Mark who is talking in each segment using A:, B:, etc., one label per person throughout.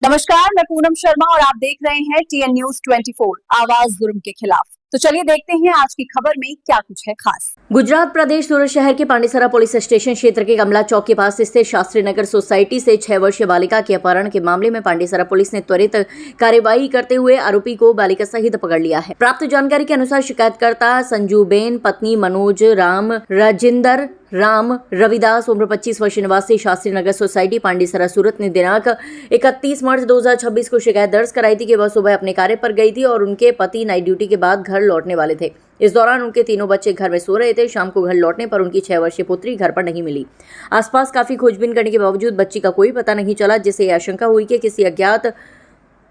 A: नमस्कार, मैं पूनम शर्मा और आप देख रहे हैं TN न्यूज 24 आवाज जुर्म के खिलाफ। तो चलिए देखते हैं आज की खबर में क्या कुछ है खास।
B: गुजरात प्रदेश सूरत शहर के पांडेसरा पुलिस स्टेशन क्षेत्र के कमला चौक के पास स्थित शास्त्री नगर सोसाइटी से 6 वर्षीय बालिका के अपहरण के मामले में पांडेसरा पुलिस ने त्वरित कार्यवाही करते हुए आरोपी को बालिका सहित पकड़ लिया है। प्राप्त जानकारी के अनुसार शिकायतकर्ता संजूबेन पत्नी मनोज राम राजिंदर राम रविदास उम्र 25 वर्ष निवासी शास्त्री नगर सोसाइटी पांडेसरा सूरत ने दिनांक 31 मार्च 2026 को शिकायत दर्ज कराई थी कि वह सुबह अपने कार्य पर गई थी और उनके पति नाइट ड्यूटी के बाद घर लौटने वाले थे। इस दौरान उनके तीनों बच्चे घर में सो रहे थे। शाम को घर लौटने पर उनकी 6 वर्षीय पुत्री घर पर नहीं मिली। आसपास काफी खोजबीन करने के बावजूद बच्ची का कोई पता नहीं चला, जिससे यह आशंका हुई कि किसी अज्ञात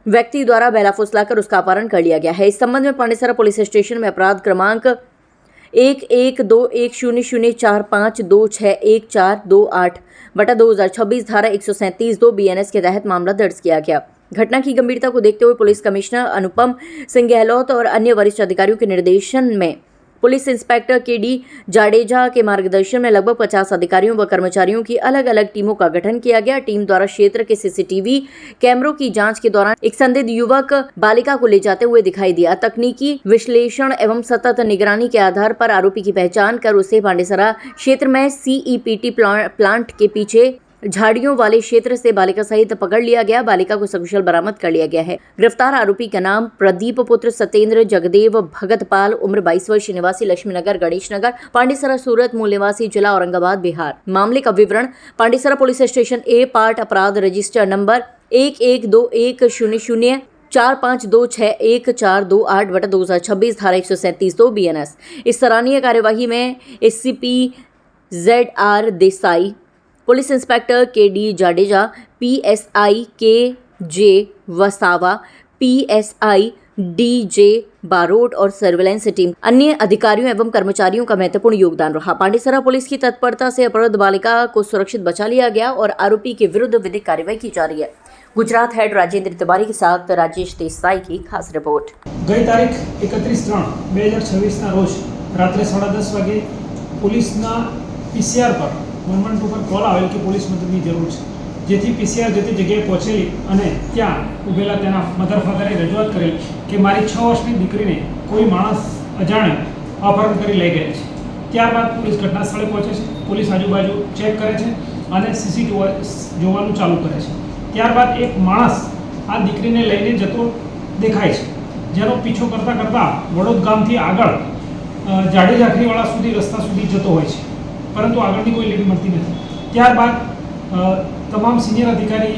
B: व्यक्ति द्वारा बहला फुसलाकर उसका अपहरण कर लिया गया है। इस संबंध में पांडेसरा पुलिस स्टेशन में अपराध क्रमांक 11210045261428/2026 धारा 137(2) BNS के तहत मामला दर्ज किया गया। घटना की गंभीरता को देखते हुए पुलिस कमिश्नर अनुपम सिंह गहलोत और अन्य वरिष्ठ अधिकारियों के निर्देशन में पुलिस इंस्पेक्टर KD जाडेजा के मार्गदर्शन में लगभग 50 अधिकारियों व कर्मचारियों की अलग अलग टीमों का गठन किया गया। टीम द्वारा क्षेत्र के CCTV कैमरों की जांच के दौरान एक संदिग्ध युवक बालिका को ले जाते हुए दिखाई दिया। तकनीकी विश्लेषण एवं सतत निगरानी के आधार पर आरोपी की पहचान कर उसे पांडेसरा क्षेत्र में CEPT प्लांट के पीछे झाड़ियों वाले क्षेत्र से बालिका सहित पकड़ लिया गया। बालिका को सकुशल बरामद कर लिया गया है। गिरफ्तार आरोपी का नाम प्रदीप पुत्र सत्येंद्र जगदेव भगतपाल उम्र 22 वर्ष निवासी लक्ष्मीनगर गणेश नगर पांडेसरा सूरत मूल निवासी जिला औरंगाबाद बिहार। मामले का विवरण Pandesara police station A part अपराध रजिस्टर नंबर 112100 45261428/2026 धारा 137(2) BNS। इस सराहनीय कार्यवाही में SCP ZR Desai, police inspector KD Jadeja, PSI KJ Vasava, PSI DJ Barot और सर्विलांस टीम अन्य अधिकारियों एवं कर्मचारियों का महत्वपूर्ण योगदान रहा। पांडेसरा पुलिस की तत्परता से अपहृत बालिका को सुरक्षित बचा लिया गया और आरोपी के विरुद्ध विधिक कार्रवाई की जा रही है। गुजरात हेड राजेंद्र तिवारी के साथ राजेश देसाई की खास रिपोर्ट।
C: गई तारीख 31/3/2026 रोज रात्रे 10:30 वागे पुलिसना PCR पर 112 पर कॉल आवेल कि पोलीस મદદની જરૂર છે, જેથી PCR જતી જગ્યાએ પહોંચેલી અને ત્યાં ઊભેલા તેના મધર ફાધરે રજૂઆત કરેલ કે મારી 6 વર્ષની દીકરીને કોઈ માણસ અજાણે અપહરણ કરી લઈ ગયેલ છે। ત્યારબાદ પોલીસ ઘટના સ્થળે પહોંચે છે, પોલીસ આજુબાજુ ચેક કરે છે અને CCTV જોવાનું ચાલુ કરે છે। ત્યારબાદ એક માણસ આ દીકરીને લઈને જતો દેખાય છે, જેનો પીછો કરતાં કરતાં વડોદ ગામથી આગળ જાડી ઝાંખરીવાળા સુધી રસ્તા સુધી જતો હોય છે, परंतु आगळनी कोई लीड मळती नहीं। त्यारबाद तमाम सीनियर अधिकारी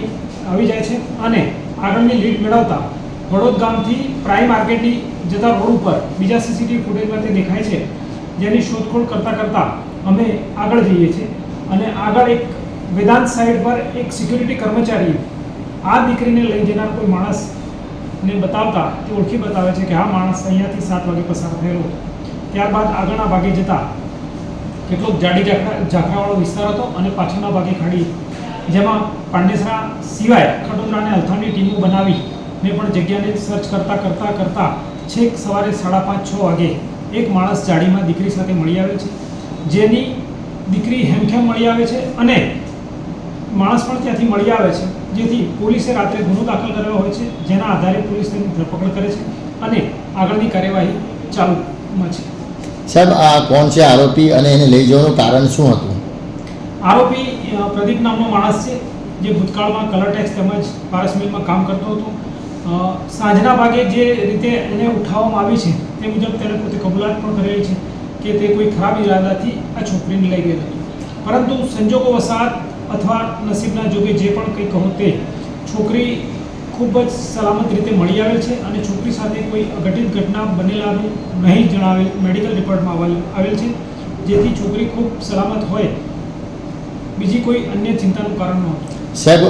C: આવી જાય છે અને આગળની લીડ મેળવતા વડોદ ગામથી પ્રાઇમ માર્કેટની જતા રોડ ઉપર બીજા CCTV ફૂટેજમાં તે દેખાય છે, જેની શોધખોળ કરતા કરતા અમે આગળ જઈએ છીએ અને આગળ એક વેદાંત સાઇડ પર એક સિક્યુરિટી કર્મચારી આ દીકરીને લઈ જનાર કોઈ માણસને બતાવતા તે ઓળખી બતાવે છે કે આ માણસ અહીંયાથી 7 વાગે પસાર થયેલો હતો। ત્યારબાદ આગળના ભાગે જતા કેટલોક જાડી ઝાંખરાવાળો વિસ્તાર હતો અને પાછળના ભાગે ખાડી, જેમાં પાંડેસરા સિવાય ખડોદરા અને અલથાણની ટીમો બનાવી મેં પણ જગ્યાને સર્ચ કરતા કરતા કરતા છેક સવારે 5:30-6 વાગે એક માણસ જાડીમાં દીકરી સાથે મળી આવે છે, જેની દીકરી હેમખેમ મળી આવે છે અને માણસ પણ ત્યાંથી મળી આવે છે, જેથી પોલીસે રાત્રે ગુનો દાખલ કર્યો હોય છે, જેના આધારે પોલીસ તેની ધરપકડ કરે છે અને આગળની કાર્યવાહી ચાલુમાં છે।
D: સાહેબ, આ કોણ છે આરોપી અને એને લઈ જવાનું કારણ શું હતું?
C: આરોપી પ્રદીપ નામનો માણસ છે, જે ભૂતકાળમાં કલર ટેક્સ તેમજ પારસ મિલમાં કામ કરતો હતો। સાંજના ભાગે જે રીતે એને ઉઠાવવામાં આવી છે તે મુજબ તેણે પોતે કબૂલાત પણ કરેલી છે કે તે કોઈ ખરાબ ઇરાદાથી આ છોકરીને લઈ ગયેલ હતું, પરંતુ સંજોગો વસાત અથવા નસીબના જોગે જે પણ કંઈ કહો તે છોકરી ખૂબ જ સલામત રીતે મળી આવેલ છે અને છોકરી સાથે કોઈ અઘટિત ઘટના બનેલાનું નહીં જણાવેલ મેડિકલ રિપોર્ટમાં આવેલ છે, જેથી છોકરી ખૂબ સલામત હોય, બીજી કોઈ અન્ય ચિંતાનું કારણ નહોતું।
D: સાહેબ,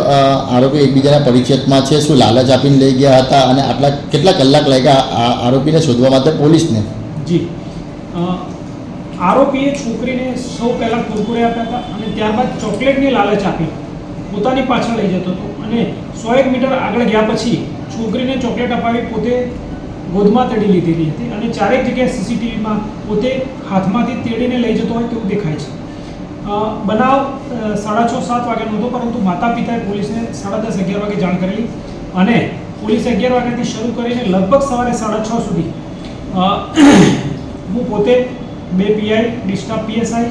D: આરોપી એકબીજાના પરિચયમાં છે, શું લાલચ આપીને લઈ ગયા હતા અને આટલા કેટલા કલાક લાગ્યા આરોપીને શોધવા માટે પોલીસને?
C: જી, આરોપીએ છોકરીને સૌ પહેલાં કુરકુરે આપ્યા હતા અને ત્યારબાદ ચોકલેટની લાલચ આપી પોતાની પાછળ લઈ જતો હતો અને 100 મીટર આગળ ગયા પછી છોકરીને ચોકલેટ અપાવી પોતે ગોદમાં તેડી લીધેલી હતી અને ચારેક જગ્યાએ CCTVમાં પોતે હાથમાંથી તેડીને લઈ જતો હોય તેવું દેખાય છે। બનાવ 6:30-7 વાગ્યાનો હતો, પરંતુ માતા પિતાએ પોલીસને 10:30-11 વાગે જાણ કરેલી અને પોલીસ 11 વાગ્યાથી શરૂ કરીને લગભગ સવારે 6:30 સુધી હું પોતે 2 પીઆઈ ડિસ્ટાફ પીએસઆઈ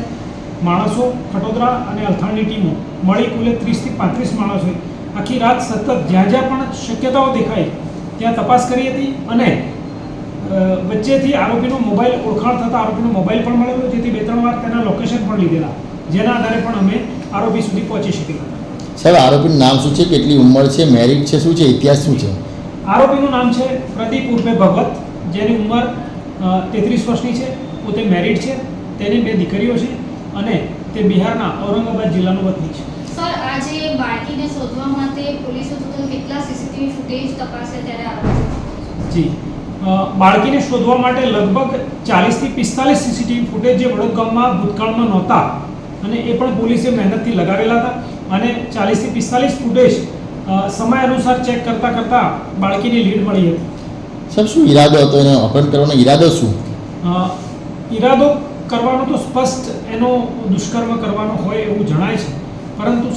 C: માણસો ખટોદરા અને અલથાણની ટીમો મળી કુલે 30 થી 35 માણસોએ આખી રાત સતત જ્યાં જ્યાં પણ શક્યતાઓ દેખાઈ ત્યાં તપાસ કરી હતી અને વચ્ચેથી આરોપીનો મોબાઈલ ઓળખાણ થતાં આરોપીનો મોબાઈલ પણ મળેલો, જેથી 2-3 વાર તેના લોકેશન પણ લીધેલા, જેના આધારે પણ અમે આરોપી સુધી પહોંચી શકેલા.
D: સાહેબ, આરોપીનું નામ શું છે, કેટલી ઉંમર છે, મેરિટ છે, શું છે, ઇતિહાસ શું છે?
C: આરોપીનું નામ છે પ્રદીપ ઉર્ફે ભગત, જેની ઉંમર 33 વર્ષની છે, પોતે મેરિડ છે, તેની 2 દીકરીઓ છે અને તે બિહારના ઔરંગાબાદ જિલ્લાનો વતની છે.
E: સર, આજે બાળકીને શોધવા માટે પોલીસે ટોટલ કેટલા સીસીટીવી ફૂટેજ તપાસે ત્યારે આરોપી?
C: જી, બાળકીને શોધવા માટે લગભગ 40 થી 45 સીસીટીવી ફૂટેજ જે વડોદ ગામમાં ભૂતકાળમાં નહોતા અને એ પણ પોલીસે મહેનતથી લગાવેલા હતા અને 40 થી 45 ફૂટેજ સમય અનુસાર ચેક કરતા બાળકીની લીડ મળી હતી.
D: સાહેબ, શું ઈરાદો હતો એનો અપહરણ કરવાનો ઈરાદો શું?
C: ઈરાદો કરવાનો તો સ્પષ્ટ એનો દુષ્કર્મ કરવાનો હોય એવું જણાય છે, પરંતુ